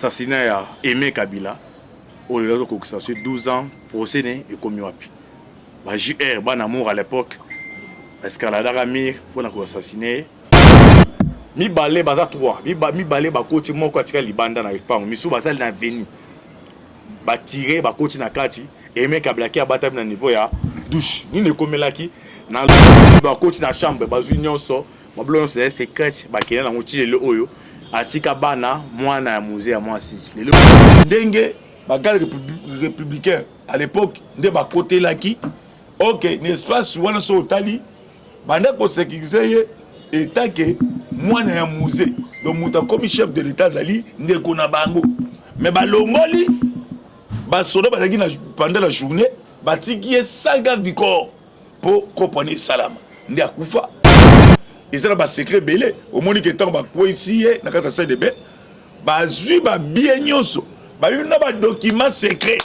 assassinat ya Aimé Kabila au lieu de ça sur 12 ans procédé et comme wapi ba JR ban amour à l'époque escalade Ramir pour na assassiner mi balé baza 3 mi balé ba koti moko atika libanda na ipango misu bazali na veni ba tirer ba koti na kati Aimé Kabila ki abata na niveau ya douche ni ne komelaki na ba koti na chambre bazwi nyonso mablon c'est secret ba kena na mutile le oyo atika bana mwana ya musée ya mwasi lelo ndenge bagarde républicain à l'époque nde ba côté laki OK n'est-ce pas wana so tali banda ko sécuriser état que mwana ya musée donc muta comme chef de l'état zali ndeko na bango mais ba longoli ba sodo ba na pendant la journée ba tiki 5 gardes du corps pour comprendre salama ndi akufa et ça ba secret belé au monique temps ba ko ici na kata salle de bain ba zui ba bien nyonso ba yuna ba document secret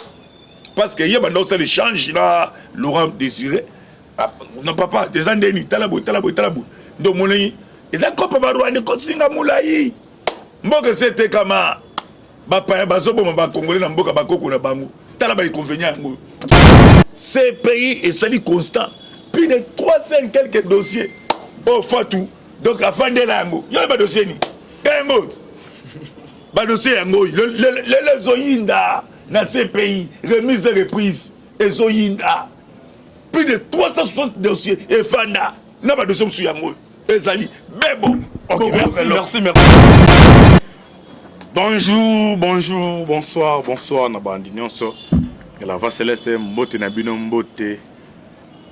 parce que yeba dans ça échange là Laurent Désiré non papa des andeni talabo ndo monei eza kopa ba rwanda ko singa mulai mboka c'était kama ba pa ba zobo ba congolais na mboka ba koko na bango tala ba inconvénient ngo ces pays et sali constant plus de 300 quelques dossiers au Fatou donc afin de lango yo ba dossier ni kango ba dossier yango le zoyinda dans ces pays remise de reprise et zoyinda plus de 360 dossiers et fanda na ba dossier sur yango ezali bebo. OK, merci. Bonjour, bonsoir na bandi nyonso et la va céleste mbote na bino mbote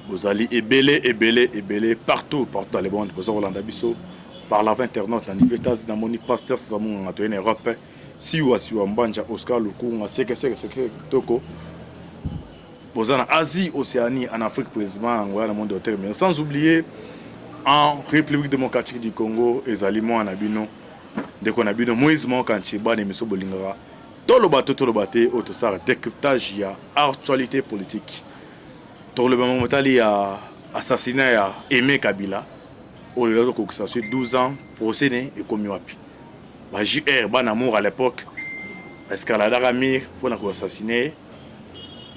bozali ebele partout dans les bandes bozo Rolanda biso par la 20 internaute na nivetas na moni pasteur samu na to en Europe siwa mbanja Oscar Lukunga seke toko bozana Asie Océanie en Afrique précisément en le monde entier mais sans oublier en République démocratique du Congo ezali mo na bino ndeko na bino Moïse Mokanchi bana miso bolingara toloba te autosar décryptage ya actualité politique pour le moment il y a assassinat ya Aimé Kabila au lieu de ça sur 12 ans procédé et comme wapi ba JR ban amour à l'époque escalade Ramir pour na assassiner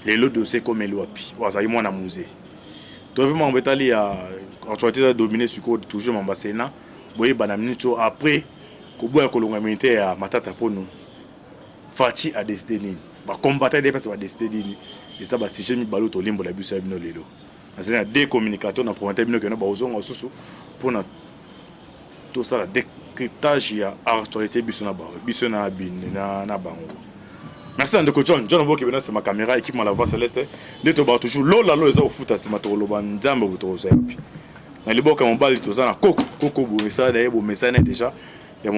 les lots dossiers comme wapi wazali mwana musée to be mo betali ya actualité dominé sur toujours mambasena boye bana minute après ko boya kolonga militaire ya matata pono Fati a décidé nini ba combattre des personnes a décidé nini et ça ba si j'ai mis balo to limbo la biso ya bino lelo na des communicateurs na promettre bino que na ba ozonga susu pour na tout ça la décryptage ya actualité biso na bango. Merci à Ndeko John Boke bena c'est ma caméra équipe la voix céleste de to ba toujours lola lo eza ofuta c'est ma to lo ba nzambe bo to zapi na liboka mobali to za na koko bo message na bo message déjà ya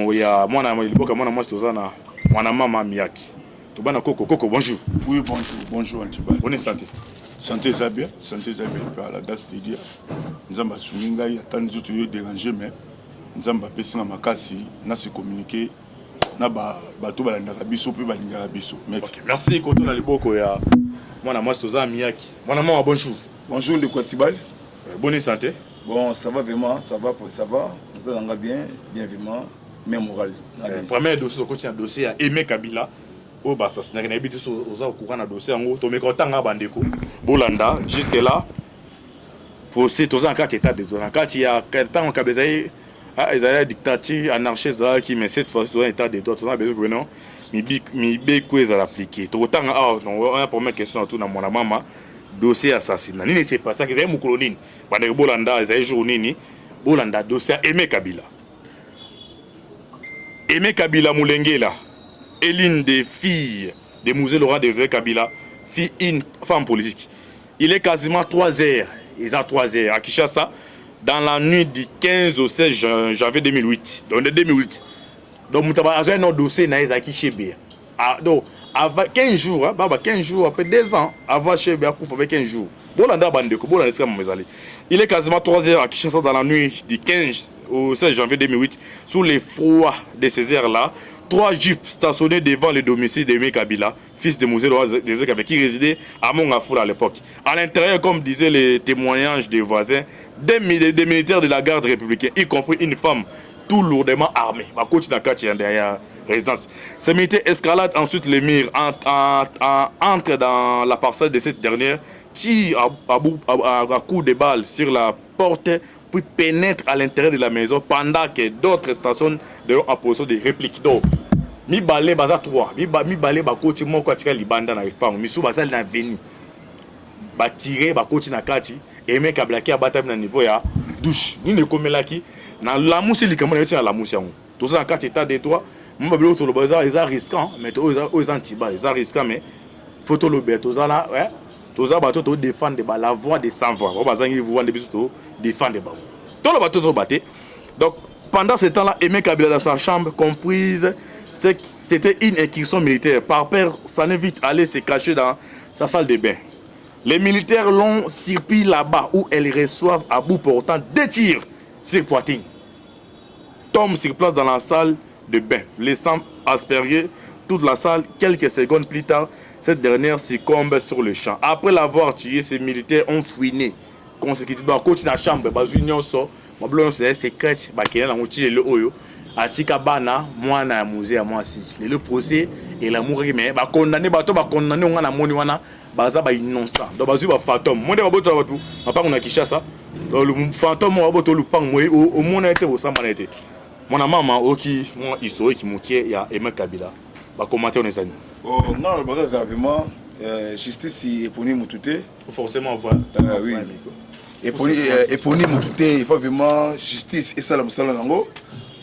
mwana liboka mwana moi to za na mwana mama Miyaki to bana koko bonjour. Oui bonjour Antibal. On est santé ça bien par la grâce de Dieu nzamba suminga ya tanzo to yo déranger mais nzamba pesinga makasi na se communiquer na bato balingaka biso pe balingaka biso. Merci. Okay, merci koto na liboko ya mwana moi to za Miyaki. Mwana mama bonjour de Kwatibal. Bonne santé. Bon, ça va vraiment, ça va, ça va bien vivement, mais moral. Premier dossier, dossier à Aimé Kabila. Oh, bah, ça, c'est n'a pas aux au courant de dossier. En gros, tu me content à Bandeko, Bolanda, jusque là. Pour ces tous en 4 états de droit. Quand il y a quelqu'un en Kabézaï, ils avaient dictature anarchiste qui met cette fois dans état de droit. Tu as besoin de non, mais quoi à l'appliquer. Tu autant on a première question tout dans mon maman. Dossier assassinat. Ni ne sait pas ça que c'est mon colonie. Bandeko Bolanda, ils avaient jour nini. Bolanda dossier Aimé Kabila. Aimé Kabila Moulengela est l'une des filles de Musée Laurent Désiré Kabila, une femme politique. Il est quasiment 3 heures, ils ont 3 heures à Kinshasa, dans la nuit du 15 au 16 janvier 2008. Donc, 2008. Donc, nous avons un dossier dans les Chébé. Donc, avant 15 jours, 15 jours, après 2 ans, avant Chébé, avec 15 jours. Il est quasiment 3 heures à Kinshasa dans la nuit du 15 au 16 janvier 2008. Sous les froids de ces heures-là, 3 jeeps stationnés devant le domicile d'Aimé Kabila, fils de Mouzé Désiré Kabila, qui résidait à Mongafoula à l'époque. À l'intérieur, comme disaient les témoignages des voisins, des militaires de la garde républicaine, y compris une femme tout lourdement armée. Ma coach n'a qu'à tirer derrière résidence. Ces militaires escaladent ensuite les murs, entrent dans la parcelle de cette dernière, tirent à coups de balles sur la porte, puis pénètrent à l'intérieur de la maison pendant que d'autres stations de en position de réplique. Donc, mi balé baza 3, mi balé ba coach moko atika libanda na epango, mi sou baza na veni. Ba tirer ba coach na kati, et mec a blaqué à battre na niveau ya douche. Ni ne komelaki na la mousse likamo na la mousse yango. Tout ça en 4 états de toi. Moi babelo to lo baza ils risquant, mais aux anti-bas, ils risquant mais photo lo beto za là, ouais. Tout ça bateau to défendre la voix des sans voix. On bazangi vous vendre biso to défendre ba. Tout le bateau to batté. Donc pendant ce temps-là, Aimé Kabila dans sa chambre comprise, c'était une incursion militaire. Par peur, s'en est vite allé se cacher dans sa salle de bain. Les militaires l'ont surpris là-bas où elles reçoivent à bout portant 2 tirs sur poitrine. Tombe sur place dans la salle de bain, laissant asperger toute la salle. Quelques secondes plus tard, cette dernière succombe sur le champ. Après l'avoir tué, ces militaires ont fouiné. Consécutivement, continue la chambre, bazunion sort. Mablon c'est secret, bakena na mutile le oyo. Atika bana mwana ya musée ya mwasi. Le procès et l'amour mais ba condamné bato ba condamné on na moni wana baza ba innocent. Donc bazu ba fantôme. Monde ba boto bato. Papa on a Kinshasa. Donc le fantôme on boto lu pang moy au monde été au samba été. Mon maman oki mon historique mokie ya Aimé Kabila. Ba commenter on ezani. Oh non le bagage gravement justice éponyme Moutouté. Forcément voir. Oui. Éponyme Moutouté, il faut vraiment justice et ça la musala nango.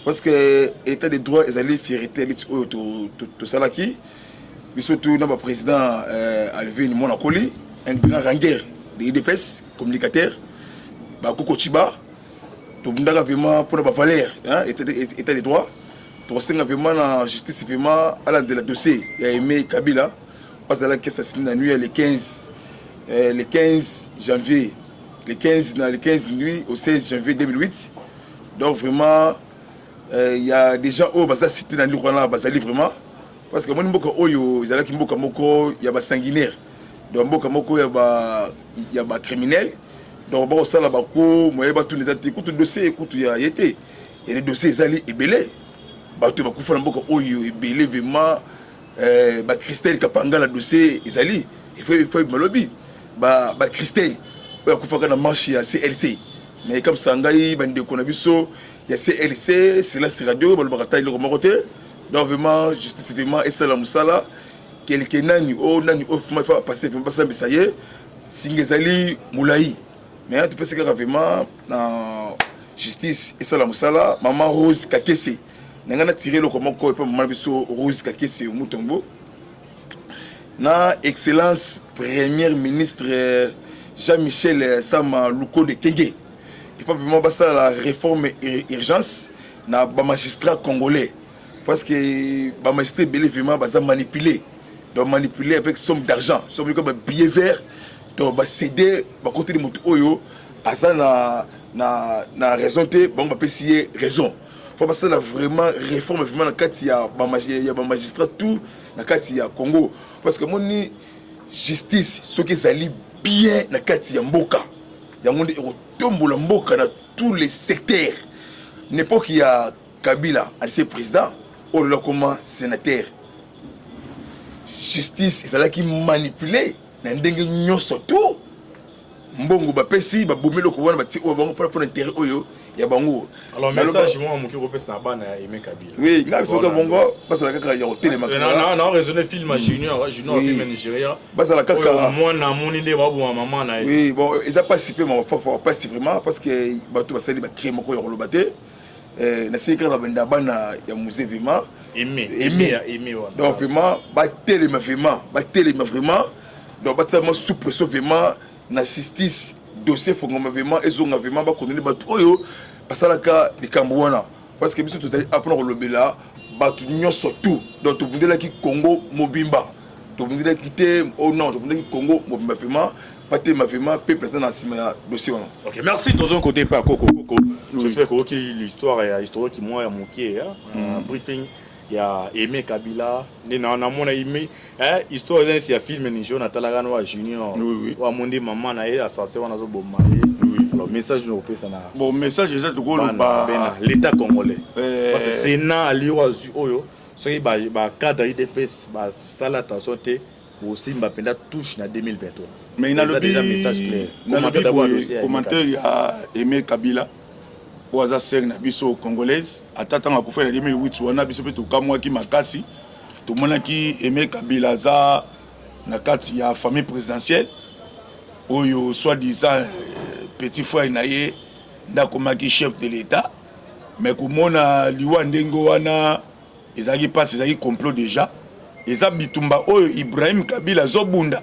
Parce que l'état des droits est allé fierté tout ça là qui surtout notre président Alvin Monakoli un grand rangueur de IDPS communicateur ba Koko Chiba tout ndaka vraiment pour la valeur hein état des droits pour ça vraiment la justice vraiment à la de la dossier il y a Aimé Kabila parce que là que ça c'est la nuit le 15 janvier le 15 nuit au 16 janvier 2008 donc vraiment il y a des gens qui ont cité dans le Rwanda vraiment parce que moi oyo ils allaient mboka moko il y a ba sanguinaire donc mboka moko il y a ba criminel donc ba ça là ba ko moye ba tout les atis tout dossier écoute il y a été il y a des dossiers ils allaient ébélé ba tout ba ku fana mboka oyo ébélé vraiment ba Christelle Kapanga la dossier ils allaient il faut malobi ba Christelle ba ku faka na marche ya CLC mais comme ça ngai ba ndeko na biso il y a CLC, c'est là, c'est radio, le bataille le remonté. Donc vraiment, justice vraiment, et ça la moussala. Quelqu'un nani oh il faut passer vraiment pas ça mais ça y est. Singezali Moulaï. Mais tu peux se faire vraiment dans justice et ça la moussala. Maman Rose Kakese. N'engana tiré le comment quoi et pas maman biso Rose Kakese au Mutombo. Na excellence premier ministre Jean-Michel Sama Luko de Kenge. Il faut vraiment passer à la réforme urgence dans les magistrats congolais. Parce que les magistrats vraiment manipulés. Donc manipuler avec somme d'argent, somme comme billet vert, donc céder côté de mon oyo, na raison te, bon va payer raison. Il faut passer à la vraiment réforme vraiment dans il y a des magistrats tout dans le Congo. Parce que mon justice, ce qui est bien dans il y a mboka. Il y a monde tombola mboka dans tous les secteurs. N'importe qui a Kabila, ancien président, ou le comment sénateur. Justice, c'est là qui manipule. N'endenge nyonso tout. Mbongo ba pesi ba bomelo ko wana ba ti o bango pour intérêt oyo ya bango. Alors message moi mon qui repose na bana Aimé Kabila. Oui, nga biso ka bongo parce que kaka ya hotel makala. Non, raisonner film junior film Nigeria. Parce que kaka moi na moni de ba bo maman na. Oui, bon, ils a participé mais faut pas si vraiment parce que ba to ba sali ba créer moko ya lobate. Na sécret na banda bana ya musée vraiment Aimé. Donc vraiment ba télé vraiment donc ba tellement sous pression vraiment na justice dossier fongoma vraiment ezonga vraiment ba condamner ba oyo basalaka likambo wana parce que biso tout après on lobela ba tout nyonso tout donc to bundela ki Congo mobimba to bundela quitter au non to bundela ki Congo mobimba vraiment pas tellement vraiment peuple président dans sima dossier wana. OK, merci de ton côté pas Coco. J'espère que l'histoire est histoire qui moi manqué briefing. Il y a Aimé Kabila, il y a Aimé, histoire c'est un film ni Jonathan Lagano Junior. Oui. Ou Amondi maman na est assassin wana zo bombarder. Oui. Alors message nous repose ça na. Bon message c'est tout le l'état congolais. Parce que Sénat ali oyo soki cadre idps basala attention te bosimba mpenza touche na 2023 mais déjà message clair commentaire ya Aimé Kabila oyo aza ser na biso congolaise ata ntango akufa na 2008 wana biso mpe tokamwaki makasi tomonaki Aimé Kabila aza na kati ya famille présidentielle oyo soi-disant petit frère na ye nde akomaki chef de l'état mais komona liwa ndenge wana ezalaki mpasi ezalaki complot déjà eza bitumba oyo Ibrahim Kabila azobunda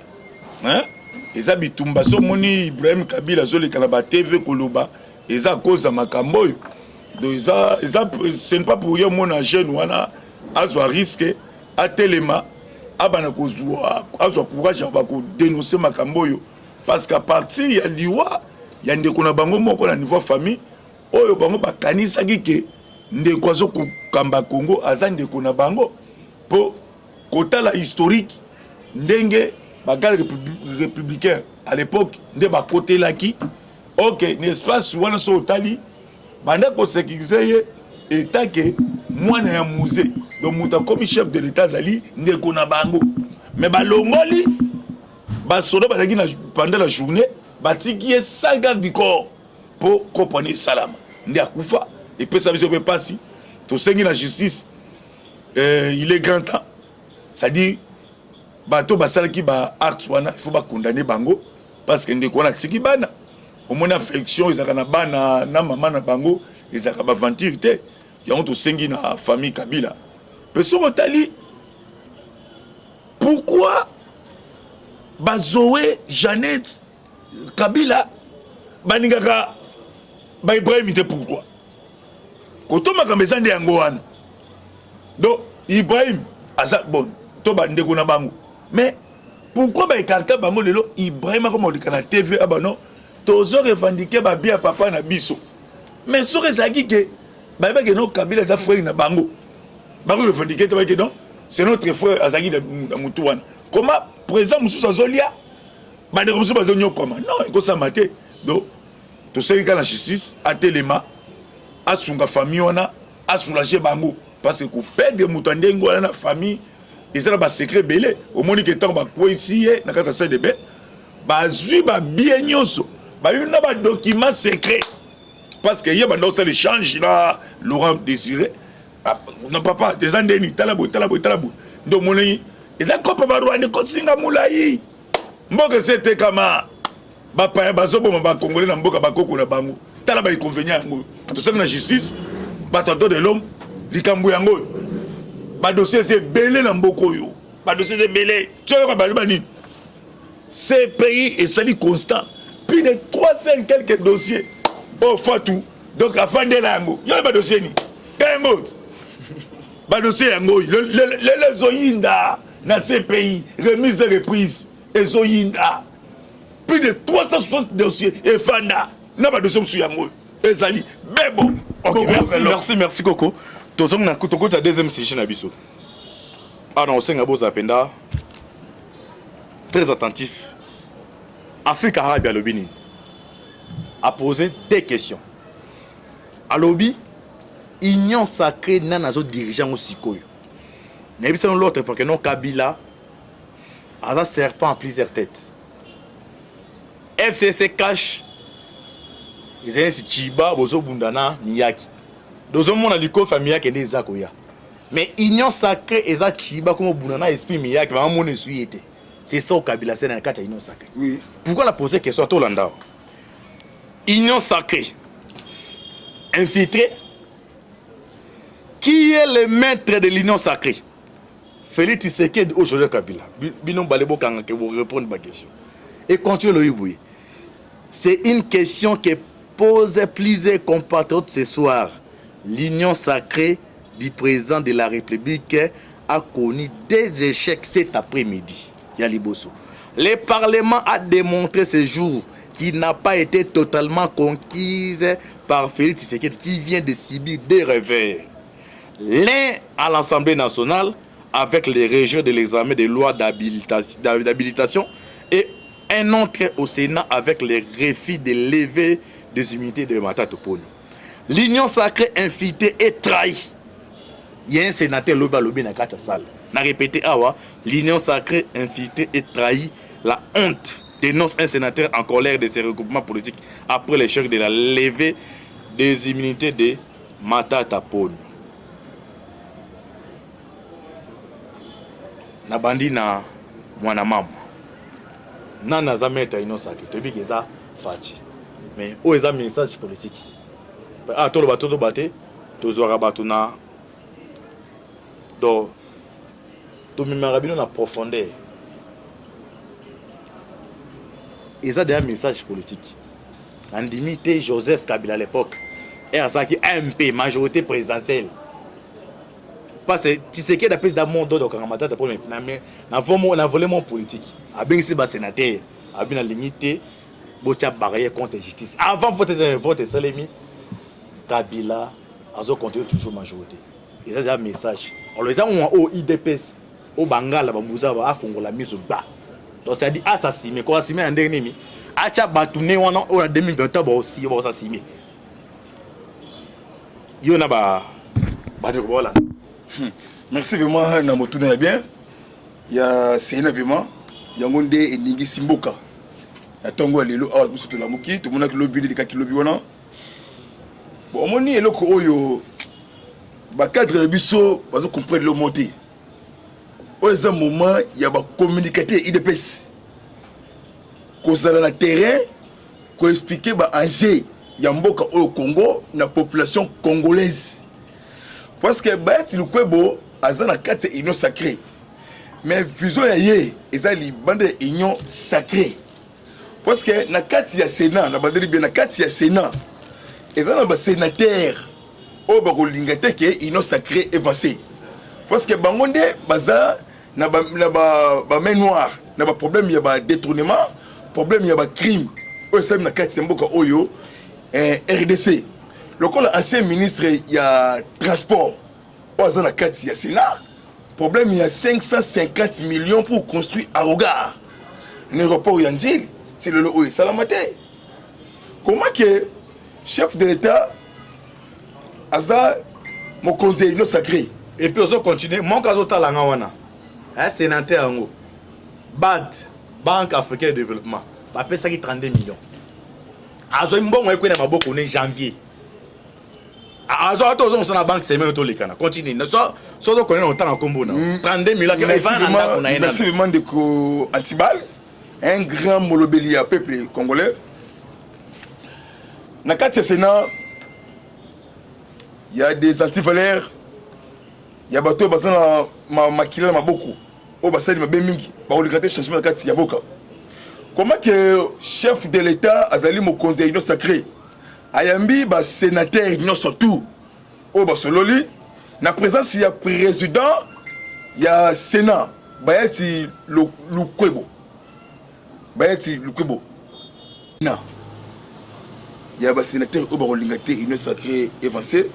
eza bitumba somoni Ibrahim Kabila azoleka na ba TV koloba eza koza makambo oyo donc eza ce n'est pas pour rien mona jeune wana azwa risque atelema abana kozwa azwa courage ya bako dénoncer makambo oyo parce qu'à partir ya liwa ya ndeko na bango moko na niveau famille oyo bango bakanisaki ke ndeko azo kokamba Congo aza ndeko na bango po kotala historique ndenge bagarde républicain à l'époque nde bakotelaki ok n'est-ce pas wana so otali banda kosécuriser ye état ke mwana ya musée donc muta comme chef de l'état azali ndeko na bango mais balongoli basoda bazalaki na pendant la journée batiki ye 5 gardes du corps po kopone salama nde akufa epesa biso mpe pasi tosengi na justice il est grand temps c'est-à-dire bato basalaki ba acte wana il faut ba condamner bango parce que ndeko wana tiki bana au moins affection ezaka na bana na mama na bango ezaka ba venture te yango tosengi na famille Kabila peso otali pourquoi bazoé Jeannette Kabila baningaka ba Ibrahim te pourquoi kotoma kambeza nde yango wana donc Ibrahim aza bon to bandeko na bango mais pourquoi ba écarter bango lelo Ibrahim comme on dit na TV abano tozo revendiquer ba bien papa na biso mais so rezaki ke ba ke no Kabila za frère na bango ba revendiquer te ba ke non c'est notre frère azaki de mutu wana comment président mususu azolia ba de mususu bazonyo comment non eko sa maté donc to seki ka na justice atelema asunga famille wana asoulager bango parce que ko perdre mutu ndenge wana na famille ezala ba secret belé au moni que tant ba ko ici na kata sa de be ba zui ba bien nyonso ba yuna ba document secret parce que yeba ndo ça l'échange là Laurent Désiré non papa des andeni talabo ndo moni eza ko pa Rwanda ko singa mulai mboka c'était kama ba pa bazobo ba congolais na mboka bakoko na bango tala ba inconvénient ngo to sanga na justice ba tonton de l'homme likambu yango ba dossier c'est belé na mboko yo ba dossier c'est belé tu vois ba nini ces pays est sali constant plus de 300 quelques dossiers au Fatou donc afin de lango yo ba dossier ni kango ba dossier yango les zoyinda na ces pays remise de reprise et zoyinda plus de 360 dossiers et fanda na ba dossier sur yango ezali mais bon ok merci Coco tozong na kutoko ta deuxième session na biso ah non senga boza penda très attentif Afrique arabe à lobby a posé des questions à lobby union sacrée nanazo dirigeant au sikoyo n'ebisa l'autre fois que non Kabila a un serpent à plusieurs têtes FCC cache ils ont Chiba bozo bundana niyaki dozo mona liko famille ke ndeza koya mais union sacrée eza Chiba comme bundana esprit miyaki ba mona suite c'est ça au Kabila c'est dans kata union sacrée oui pourquoi la poser question à Tolanda union sacrée infiltré qui est le maître de l'union sacrée Félix Tshisekedi aujourd'hui Kabila binon balebo kanga que vous répondre ma question et continue le oui c'est une question qui pose plusieurs compatriotes ce soir. L'union sacrée du président de la République a connu des échecs cet après-midi. Yaliboso. Le Parlement a démontré ce jour qu'il n'a pas été totalement conquise par Félix Tshisekedi qui vient de subir des revers. L'un à l'Assemblée nationale avec les régions de l'examen des lois d'habilitation et un autre au Sénat avec les refus de lever des immunités de Matata Poni. L'union sacrée infiltrée et trahie Il y a un sénateur lobby na kata salle. Na répété awa, l'union sacrée infiltrée et trahie, la honte dénonce un sénateur en colère de ses regroupements politiques après l'échec de la levée des immunités de Matata Ponyo. Na bandi na mwana mama. Nana za meta ino saki to bi keza fachi. Mais o eza message politique. Ah to lo bato to bate to zo bato na do to mimara bino na profondeur. Eza un message politique. Andimité Joseph Kabila à l'époque. Et à ça qui MP majorité présidentielle. Parce que tu sais qu'il y a des monde donc en matière de problème na volé mon politique a bien c'est bas sénateur a bien limité bocha barrière contre justice avant vote Salemi Kabila azo continuer toujours majorité et ça c'est un message on les a au IDPS au Bangala bamuza ba afongola mise au bas donc ça dit assassiner quoi assassiner en dernier mi acha batune wana au 2023 ba aussi ba assassiner yo na ba de voilà. Merci vraiment Namotuna bien. Il y a Sénat vraiment. Il y a Monde et Ningi Simboka. Il y a Tongo Lelo ah tout la muki tout le monde qui lobby de qui lobby wana. Bon moni eloko oyo ba cadre biso bazo comprendre le monter. Au ce moment il y a ba communicateur IDPS. Kozala na terrain ko expliquer ba enjeu ya mboka au Congo na population congolaise. Parce que Baeti Lukwebo azana kati union sacrée. Mais vision ya ye eza li bande union sacrée. Parce que na kati ya Sénat na bandeli bien na kati ya Sénat ezana ba sénateur o ba kolingate ke union sacrée évancée. Parce que bangonde baza na ba main noire na ba problème ya ba détournement, problème ya ba crime. O sem na kati mboka oyo RDC. Le ancien ministre il y a transport dans la carte il y a Sénat problème il y a 550 millions pour construire Arogar un aéroport Yandjil c'est le haut et Salamate comment que chef de l'État aza mon conseil non sacré et puis on continue mon cas talanga wana un sénateur ngo BAD Banque Africaine de Développement va payer ça qui 32 millions azo mbongo eko na maboko ne janvier azo on na banque c'est même to lekana continue so do connaître autant en combo na 32 millions que va na merci vraiment de ko Antibal un grand molobeli à peuple congolais na kati Sénat il y a des antivaleurs il y a bateau basana makila maboko o basali mabe mingi ba oligate changement na kati ya boka comment que chef de l'État azali mo conseil non sacré ayambi ba sénateur non surtout o ba sololi na présence il y a président il y a Sénat bayati Lukwebo non il y a ba sénateur o ba kolingate union sacrée évancée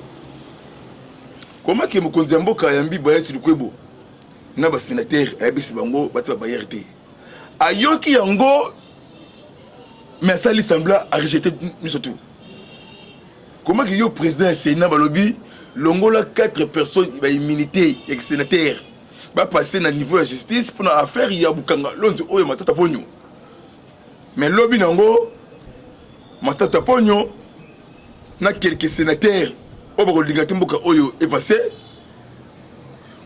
comment que mo conseil mboka ayambi bayati Lukwebo na ba sénateur ayabisi bango bati ba RT ayoki yango mais ça lui sembla à rejeter nous surtout comment que yo président du Sénat balobi longola 4 personnes ba immunité et sénateur ba passer na niveau de justice pour na affaire ya bukanga lonzo oyo Matata Ponyo mais lobi nango Matata Ponyo na quelques sénateurs o ba kolingata mboka oyo évancé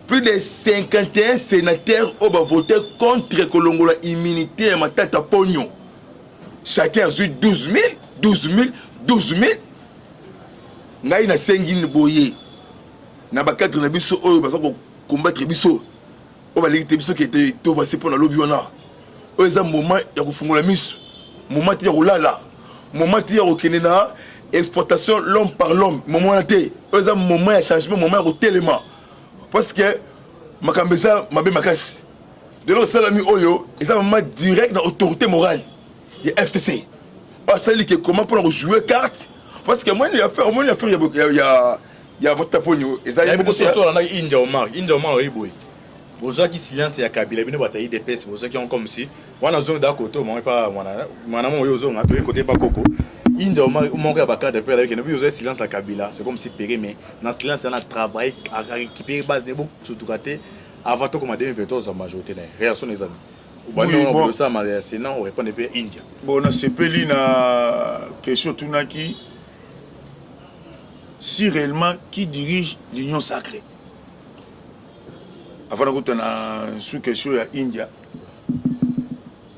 plus de 51 sénateurs ont voté contre Kolongola immunité et Matata Ponyo. Chacun a eu 12 000. Ngai na sengine boye. Na ba cadre na biso oyo baza ko combattre biso. O ba légité biso qui était to voici pour na lobby wana. O eza moment ya ko fungola miso. Moment ya ko lala. Moment ya ko kenena exploitation l'homme par l'homme. Moment na te. O eza moment ya changement, moment ya ko télément. Parce que makambeza mabe makasi de l'autre salami oyo et ça moment direct dans autorité morale il y a FCC pas ça que comment pour jouer carte parce que moi il y a faire il y a Matata Ponyo et ça il y a beaucoup de choses là India Omar oyiboy bozo qui silence ya Kabila bino bata IDPS bozo qui ont comme si wana zone da koto moi pas wana mo yo zone ato côté pas koko India au manque à Bakar depuis avec nous vous silence à Kabila c'est comme si péré mais dans silence on a travaillé à récupérer base de beaucoup surtout côté avant tout comme 2014 en majorité réaction les amis bon ça mais sinon on répond depuis India bon on a sepeli na question tunaki si réellement qui dirige l'union sacrée avant de na sous question ya India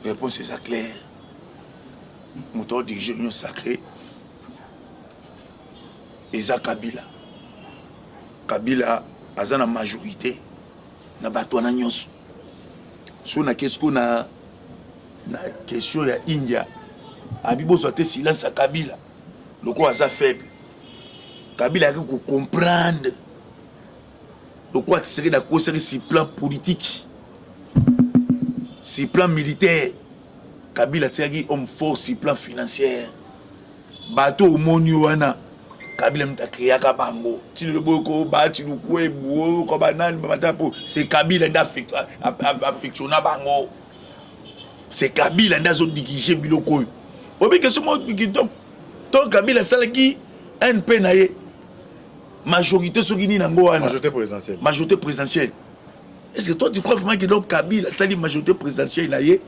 réponse est claire moteur dirige l'union sacrée eza Kabila aza na majorité na bato na nyonso so na question na question ya India abibo sote silence à Kabila loko aza faible Kabila a pu comprendre loko atiseri da conseiller sur plan politique sur plan militaire Kabila tiagi homme fort sur plan financier bato omoni wana Kabila mta créa ka bango ti le boko ba ti lu kwe bo ko banane ba matapo c'est Kabila nda affectionna bango c'est Kabila nda zo diriger biloko obi que ce mot to Kabila salaki NP na ye majorité sokini nango wana majorité présidentielle est-ce que toi tu crois vraiment que donc Kabila sali majorité présidentielle na ye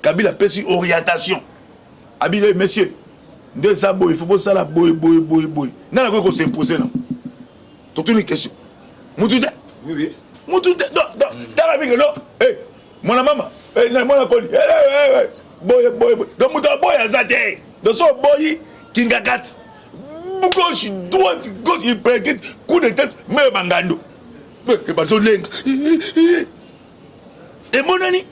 Kabila peut sur orientation abile messieurs de ça boy il faut pas ça la boy na ko s'imposer non toute une question mutude oui mutude dans avec non eh mon maman eh na mon coli boy donc mutude boy azate de so boy kinga kat gauche droite il percute coup de tête mais bangando que bato lenga et mon ami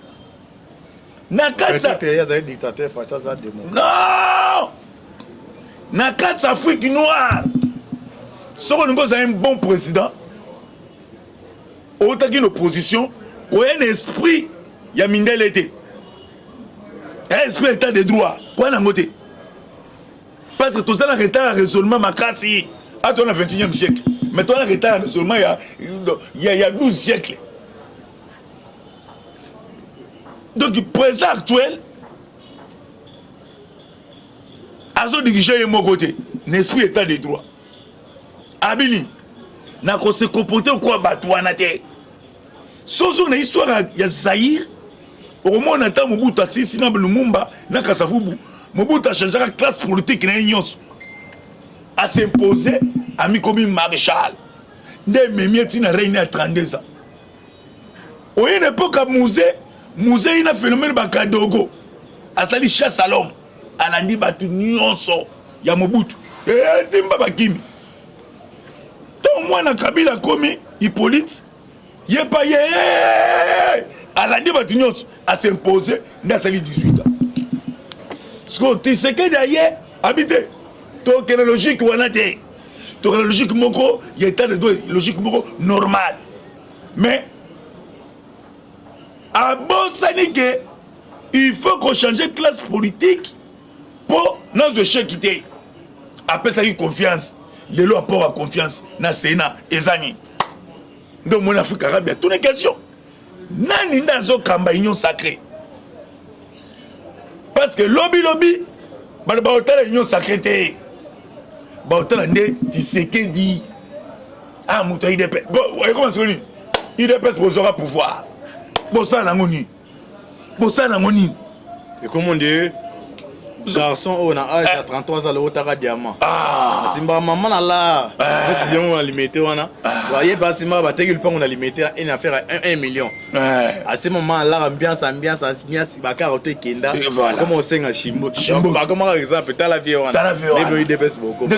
na katsa dictateur face à des mots non na katsa Afrique noire si on a un bon président autant qu'une opposition ou un esprit il y a mindel été un esprit état de droit quoi n'a moté parce que tout ça, on a résolument ma casse. Ah, on a 21e siècle. Mais toi, on a résolument il y a 12 siècles. Donc, le président actuel a son dirigé de mon côté. L'esprit état des droits. Abili, n'a qu'on se comporter ou quoi batouana te. Sans une histoire, il y a Zahir. Au moins, on attend Mobutu assis, Lumumba, Lumumba, n'a qu'à Safubu. Mobutu a changé la classe politique à s'imposer à Mikomi Maréchal. Des mémiers n'a régné à 32 ans. Au une époque à Mouzé, il a un phénomène Bakadogo. A sali chasse à l'homme. A l'andi batu nyonso. Ya Mobutu. Et Zimba Bakimi. Tant moi na Kabila komi Hippolyte. Yé pas yé. A l'andi batu nyonso. A s'imposer dans sali 18 ans. Tu sais que d'ailleurs, habité, donc la logique ou la logique moko, il y a état de droit, logique moko normal. Mais à bon sanique, il faut qu'on change de classe politique pour nos échecs quitter. Après ça, il y a confiance. Les lois pour avoir confiance dans le Sénat et Zani. Donc mon Afrique arabe, il y a toutes les questions. Nani dans kamba union sacrée. Parce que lobby, bah le union sacrée, bah tu sais que dit, ah mouton il dépêche. Bon, comment c'est connu? Il dépêche pour aura pouvoir. Bon ça n'a ngoni. Et comment on dit? Garçon on a âge à 33 ans le otara diamant. Ah. Simba maman là. C'est on a limité on a. Voyez pas Simba ba tegul pas on a limité une affaire à 1 million. À ce moment là ambiance ba carotte kenda. Comment on sait un chimbo. Par comment par exemple t'as la vie on a. Les dépêche beaucoup.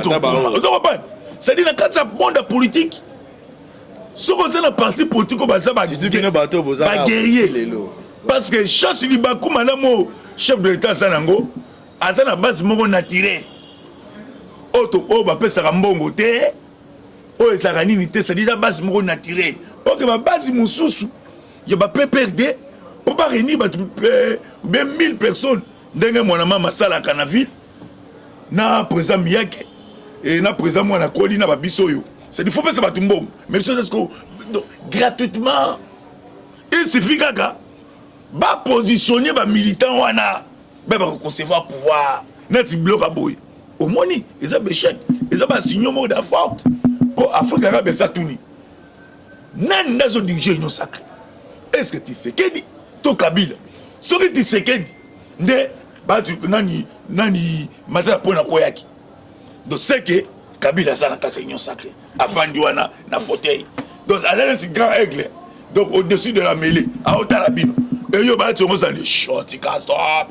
C'est dire quand ça monde politique. Ce qu'on sait dans parti politique on va ça ba guerrier. Parce que chasse libakou madame chef de l'état sanango. Asa na base moko naturel oto ba pesa mbongo te o ezaka nini te c'est déjà base moko naturel ok ba base mususu ya ba PPRD po ba réunir ba 1000 personnes ndenge mwana mama sala kana ville na président Miyake et na président mwana Koli na ba bisoyo c'est il faut pesa ba mbongo même chose que gratuitement il suffit kaka ba positionner ba militant wana ba concevoir pouvoir net bloc à boy au moni ils ont échec ils ont signé mot de forte pour Afrique arabe ça tourner nan ndazo diriger union sacrée est-ce que tu sais que to Kabila ce que tu sais que nde ba tu nani mata pona koyaki donc c'est que Kabila ça na kasa union sacrée afandi wana na fauteuil donc alors c'est grand aigle donc au-dessus de la mêlée à Otarabino et yo ba tu on ça les short stop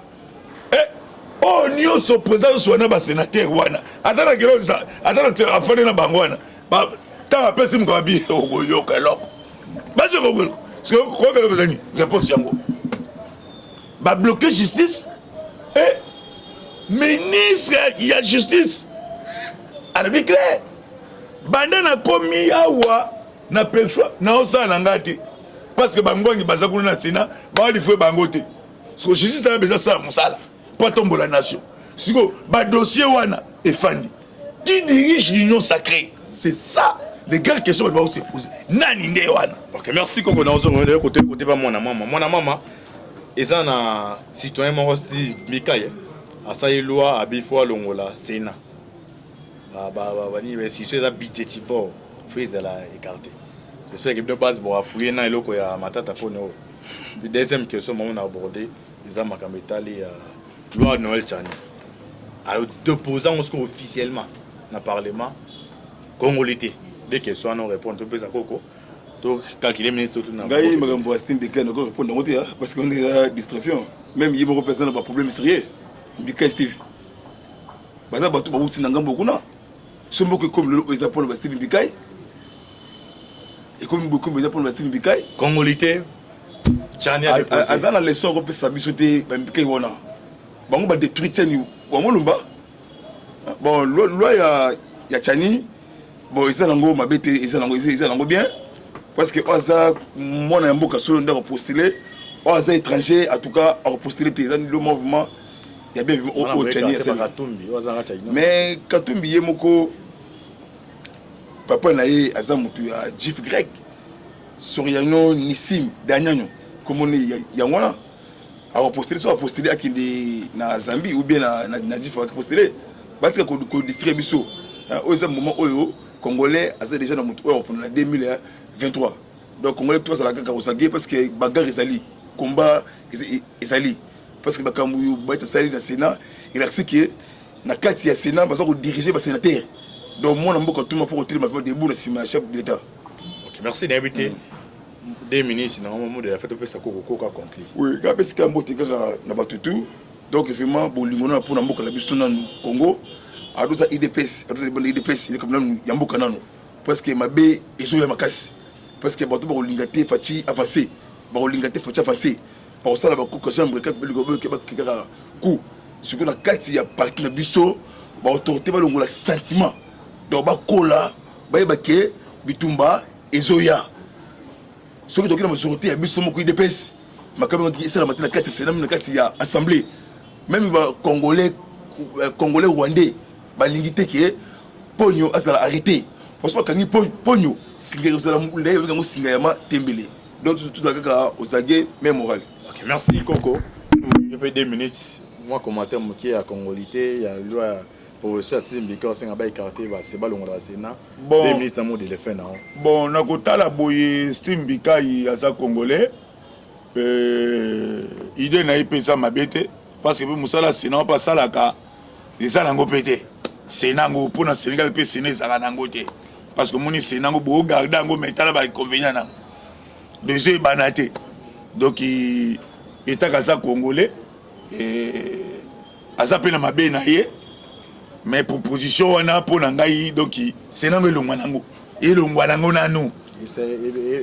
oh nyonso président soit na sénateur wana atana kilo ça atana afande na bango wana ba ta pesi mkabi oyoka loko ba je ko ce que ko zani réponse yango ba bloquer justice et ministre ya justice arbitre banda na komi awa na pexwa na osala ngati parce que bangwangi bazakuna na sina ba di fwe bangote ce que justice na besoin ça musala pas tomber la nation. Si le dossier wana est fandi. Qui dirige l'union sacrée? C'est ça les grandes questions que nous devons se poser. Nani nde wana. Ok, merci Koko na ozo ngone côté pas mwana mama. Mwana mama eza na citoyen moko sti Mikaye. Asayi loi abifo longola Sénat. Ba ni si c'est la budgétivore faut la écarter. J'espère que bien passe pour appuyer na eloko ya matata pono. Puis deuxième question on a abordé les amakambetali loi Noël Tchani. Alors, déposant officiellement dans le Parlement congolais. Dès que soit non répondre, tu peux ça Coco. Tu calculer ministre tout dans. Gaï Magambo Astim Beka ne répondre dans côté parce qu'on est à distraction. Même il y a personne pas problème sérieux. Bika Steve. Baza batu ba wuti nangam bokuna. Sombo que comme le Japon ba Steve Bika. Et comme beaucoup de Japon ba Steve Bika. Congolais. Tchani a déposé. Azana leçon européenne ça bisoté ba Bika wana. Bango ba détruire Tchani wango lumba. Bon loi ya Tchani bon ils nango mabete ils nango bien parce que oza mona mboka solo ndako postuler oza étranger en tout cas à postuler le mouvement il y a bien au Tchani mais Katumbi yemoko papa naye aza mutu ya jif grec Soriano Nissim Danyanyo comme on est yangwana à postuler à kinde na Zambie ou bien na jif à postuler parce que ko distribution au moment où Congolais a déjà dans mon pour 2023 donc Congolais toi ça la kaka osagé parce que bagarre ezali combat ezali parce que bakambu baita sali na Sénat il a dit que na kati ya Sénat baza ko diriger ba sénateur donc moi na mboka tout ma faut retirer ma debout le chef de l'état. OK, merci d'inviter des ministres dans moment de la fête peut ça Coco conclu. Oui, ga parce que mbote kaka na batutu donc vraiment bolingona pour na mboka la biso na Congo adoza IDPS adoza bonne IDPS il comme nan yamboka nano parce que mabe ezo ya makasi parce que bato ba lingate fati avancer ba lingate fati avancer pour ça la ba ko jambe ka beliko ke ba kika ku ce que na kati ya parti na biso ba autorité ba longola sentiment donc ba kola ba yebake bitumba ezo ya ce que tokina majorité ya biso moko IDPS makambo ki sala matina kati c'est na kati ya assemblée même ba congolais rwandais balingité qui pogno azala arrêté parce que kangi pogno singa azala mulé nga singa yama tembele donc tout kaka osagé même moral. OK, merci Coco. Je peux 2 minutes moi commentaire moki ya congolité ya loi pour ça Simbika singa ba écarté ba c'est balongo la Sénat 2 minutes dans mot de fin na bon na kotala boye Simbika aza congolais idée na ipesa mabete parce que musala Sénat pas salaka eza nango pété Sénat ngo pour na Sénégal pe Sénat ezaka nango te parce que moni Sénat ngo bo garder ngo metala ba inconvénient na déjà banaté donc état kaza congolais et asa pe na mabe na ye mais proposition wana pour na ngai donc Sénat ngo elongwa nango nanu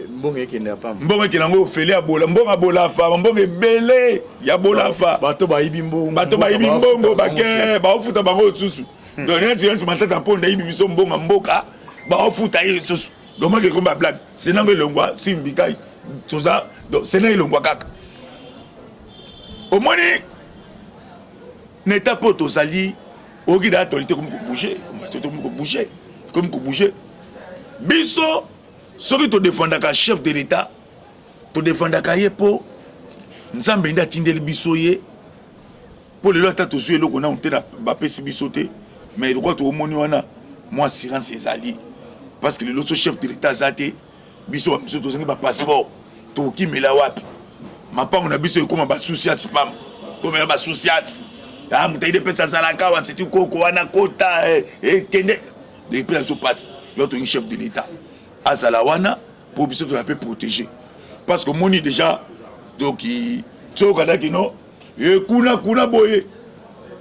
mbonge kenda pam mbonge kinango fele abola mbonga bola fa mbonge belé ya bola fa bato ba ibi mbongo bake ba ofuta bango tsusu donc rien matata ponda ibi biso mbonga mboka ba ofuta yesusu donc moi je komba blague c'est nango longwa Simbika toza donc c'est nango longwa kaka au moins n'état pas tozali okida autorité comme ko bouger biso soki to défendaka chef de l'état to défendaka ye po nzambe nda tindeli biso ye po lelo ata tozwi eloko na te na bapesi biso te mais droit au moni wana moi assurance ezali parce que l'autre chef de l'état zate biso biso tozangi ba passeport to kimela wapi mapango na biso ekoma ba souciat spam komela ba souciat ah mutaide pesa zalaka wa c'est koko wana kota kende des plans se passe l'autre chef de l'état azala wana pour biso to peu protéger parce que moni déjà donc tsoka non et kuna boye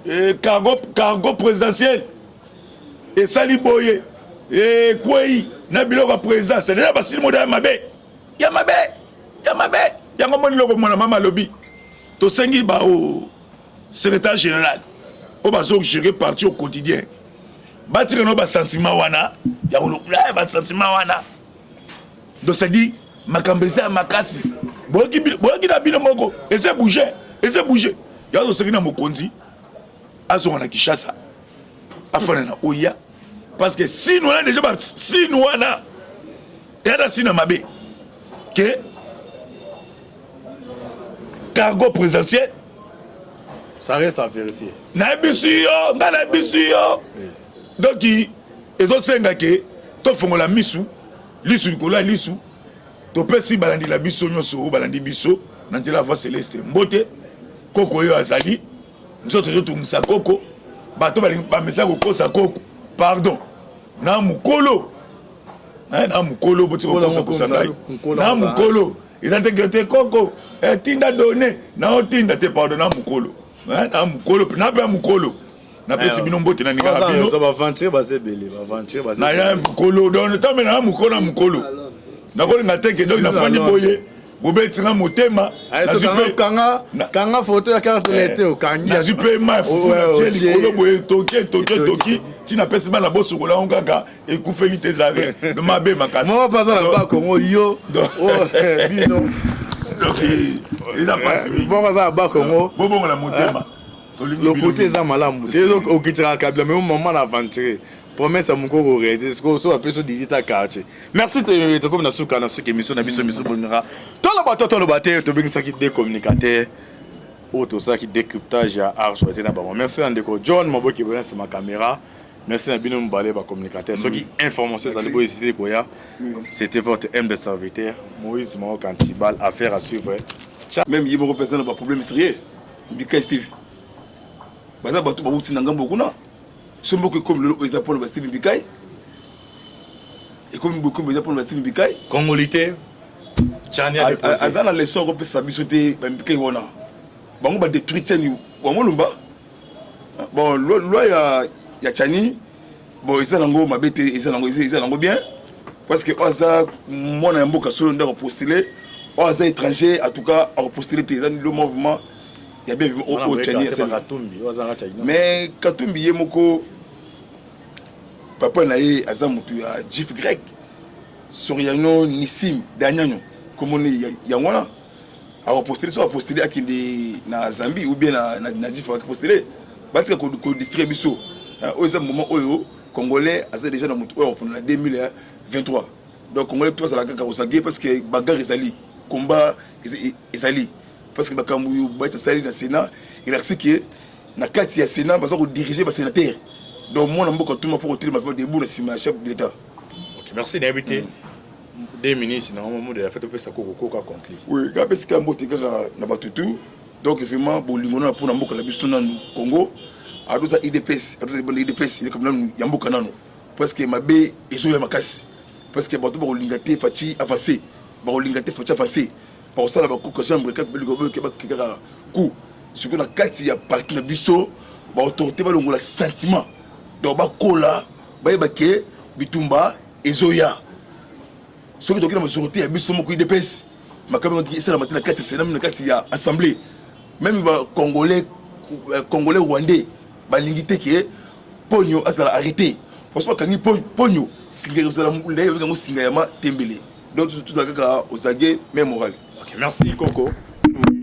et cargo présidentiel et sali boye et kwei na biloko président c'est déjà basili moda mabe ya ngomoni loko mona mama lobby to sengi ba au secrétaire général au bazo gérer parti au quotidien batire no ba sentiment wana ya ko ba sentiment wana donc ça dit makambeza makasi boki na bino moko ese bouger ya to sengi na mokonzi azo na Kishasa afana na oya parce que si nous on déjà si nous on a et si na mabe que cargo présidentiel ça reste à vérifier na bisu donc et donc senga ke to fongola misu lisu kola lisu to pesi balandi la biso nyoso balandi biso na ndela voix céleste mbote koko yo azali nzoto to ngisa koko bato ba mesa kokosa koko pardon na mukolo na mukolo boti kokosa kusanga na mukolo izatekote koko tinda donné na otinda te pardon na mukolo na mukolo na ba mukolo na pesi bino mbote na ninga bino ça va vendre ba sebele ba vendre ba na ya mukolo don tambe na mukolo na ko nga teke donc na fandi boye bobetinga motema kanga photo ya carte d'électeur okangi na jupe ma tieli kolo boye toki tina pesi bana boso kola ngaka ekufeli tezare no mabe makasi moi pas na ba Congo yo bino donc il a passé bon pas na ba Congo bobo na motema le côté za malamu te donc okitira kabila mais au moment d'aventure promesse à mon corps réalisé ce qu'on soit personne digital quartier merci te comme na suka na suka émission na biso bonira toi le bateau to bingisa ki décommunicateur auto ça qui décryptage à arche na ba merci andeko John Maboki bona c'est ma caméra merci na bino mbalé ba communicateur ceux qui information ça les hésiter koya c'était votre M de serviteur Moïse Mao Cantibal affaire à suivre même yimo représentant ba problème sérieux Mbika Steve baza bato ba wuti na ngambo kuna sombo comme le Japon va Steve Mbikai et comme beaucoup de Japon va Steve Mbikai congolité Chania azana leçon ko pesa bisoté Mbikai wona bango ba détruire Chani wango lumba bon loi ya Chani bon isa nango mabete isa nango bien parce que oza mona mboka solo ndako postuler oza étranger en tout cas à postuler le mouvement il y a bien au Chani mais Katumbi yemoko papa naye azamutu ya Jif grec Soriano Nissim Danyanyo comme on est yangwana a postuler akinde na Zambie ou bien na Jif a postuler parce que ko distribuer biso au moment oyo congolais a déjà dans mutu pour la 2023 donc congolais tout ça la kaka osagé parce que bagarre ezali combat ezali parce que bakambu baita sali na Sénat il a que na kati ya Sénat baza ko diriger ba sénateur donc moi na mboka tout ma faut retirer ma debout na sima chef de l'état. OK merci d'inviter des ministres na moment de la fête pesa koko contre oui ka pesa ka mbote kaka na batutu donc vraiment bolingo na pour na mboka la biso na Congo adoza IDPS adoza bande IDPS comme là ya mboka nano parce que mabe ezo ya makasi parce que bato ba kolingate fati avancer ba kolingate fati avancer pour ça la ba ko chambre ka beli ko ke ba kaka ku ce que na kati ya parti na biso ba autorité ba longola sentiment donc ba kola ba yebake bitumba ezoya ce que donc na majorité ya biso moko IDPS makambo ki ça la matina kati c'est na kati ya assemblée même ba congolais rwandais ba lingité ke pogno asala arrêté parce que kangi pogno singa zala mulé ngo singa ya ma tembele donc tout à kaka osagé même moral. OK merci Coco.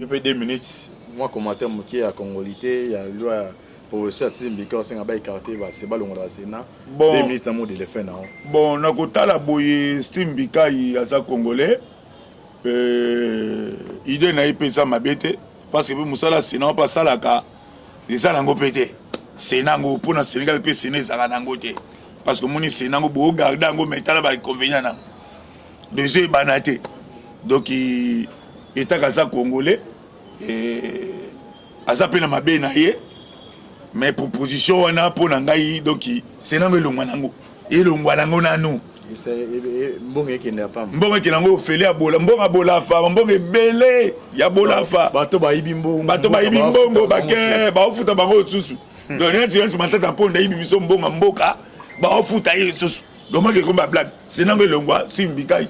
Je peux 2 minutes moi commentaire moki à congolité il y a loi professeur Steve Mbika osenga ba écarté ba c'est ba longola Sénat 2 minutes na mot de le faire na bon na kotala boye Steve Mbika aza congolais idée na ipesa mabete parce que musala Sénat pas salaka les ça nango pété Sénango pour na Sénégal pe Séné Zaranango te parce que moni Sénango bo garder ngo metala ba inconvénient na deuxième banaté donc état kaza congolais et azape na mabe na ye mais proposition wana pour na ngai donc Sénango elongwa nango nanu mbongo ekende ya pamba mbongo ekende yango ofele ya bola mbongo abola fa mbongo ebele ya bola fa bato bayibi mbongo bake baofuta bango susu donc neti matata mponda yibi biso mbongo mboka baofuta ye susu donc maki komba blague Sénango elongwa simbikai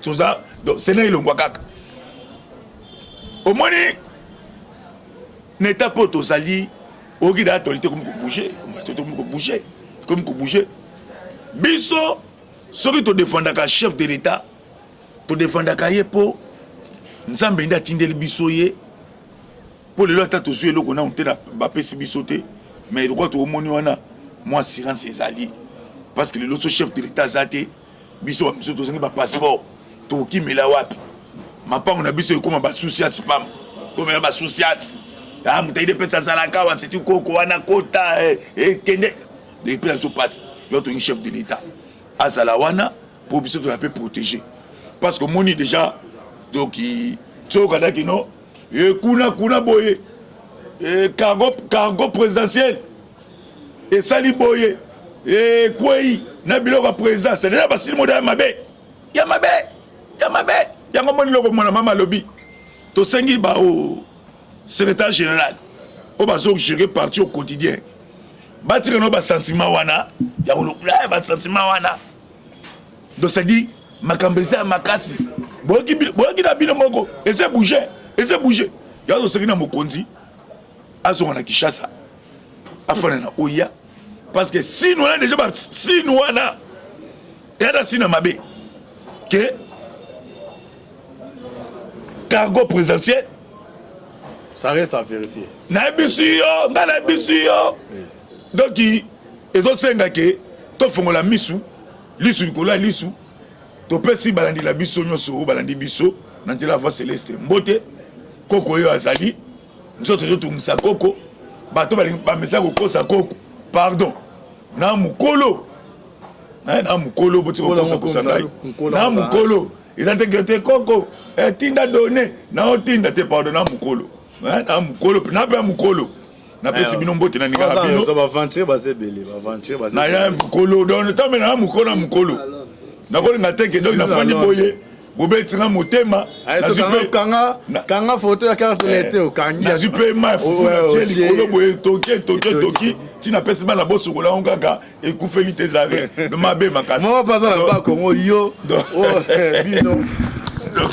toza donc Sénango elongwa kaka omoni neta po tozali oki da tolite comme ko bouger biso soki to défendaka chef de l'état to défendaka ye po nzambe nda tindeli biso ye po lelo ata tozwi eloko na te na bapesi biso te mais lokwa toomoni wana mwa assurance ezali parce que lelo so chef de l'état aza te biso bamiso tozangi bapasseport tokimela wapi mapango na biso ekoma basouciate pam tomela basouciate motaide mpe azalaka wa seti koko wana kota ekende depuis biso passe yo tongi chef de l'état azala wana pour biso tola pe protéger parce que moni déjà donc tsokadaki no kuna boye cargo présidentiel esali boye kwei na biloko ya président c'est déjà basili moda ya mabe yango moni loko mona mama lobi tosengi ba o secrétaire général o bazo gérer parti au quotidien batira no ba sentiment wana ya kolokula ba sentiment wana donc ça dit makambezi ya makasi boyoki na bino moko ese bouger ya tosengi na mokonzi azonga na Kinshasa afana na oya parce que si nous on a déjà si nous wana yada sina mabe que cargo présidentiel ça reste à vérifier na bisu yo donc ezosenga ke tofongola misu lisu likolo ya lisu topesi balandi la biso nyonso balandi biso na nzela voie céleste mbote koko oyo azali nzoto tozotungisa koko bato bamesa kokosa koko pardon na mukolo boti kokosa ngai na mukolo eza te koko tinda donné na otinda te pardon na mukolo na pe mukolo na pesi bino mbote na ninga bino ça va aventure na ya mukolo donc tambe na mukolo na ko nga teke donc na fandi boye bobetinga motema kanga photo ya carte lete okangi na zupe ma fufu na tieli kolo boye toki tina pesi bana boso kola ngaka ekufeli tes arrêts de mabe makasi moi pas na ba Congo yo bino donc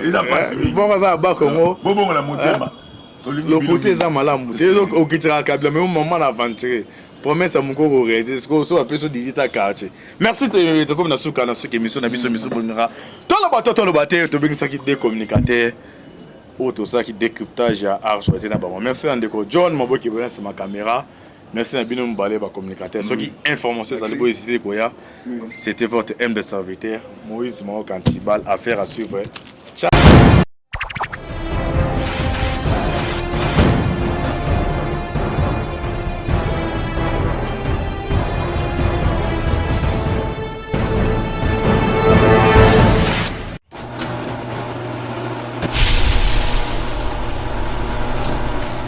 il a passé bon pas ba Congo bongo na motema le côté za malamu te donc okitira kabila mais au moment d'aventure promesse à mon corps réalisé ce que soit personne digital quartier merci de comme na suka na suka émission na biso bonira to le bateau to bing ça qui décommunicateur auto ça qui décryptage à arche na ba merci andeko John Maboki bona c'est ma caméra merci à bino mbalé ba communicateur ceux qui information ça les c'était votre M de serviteur Moïse Mao Cantibal affaire à suivre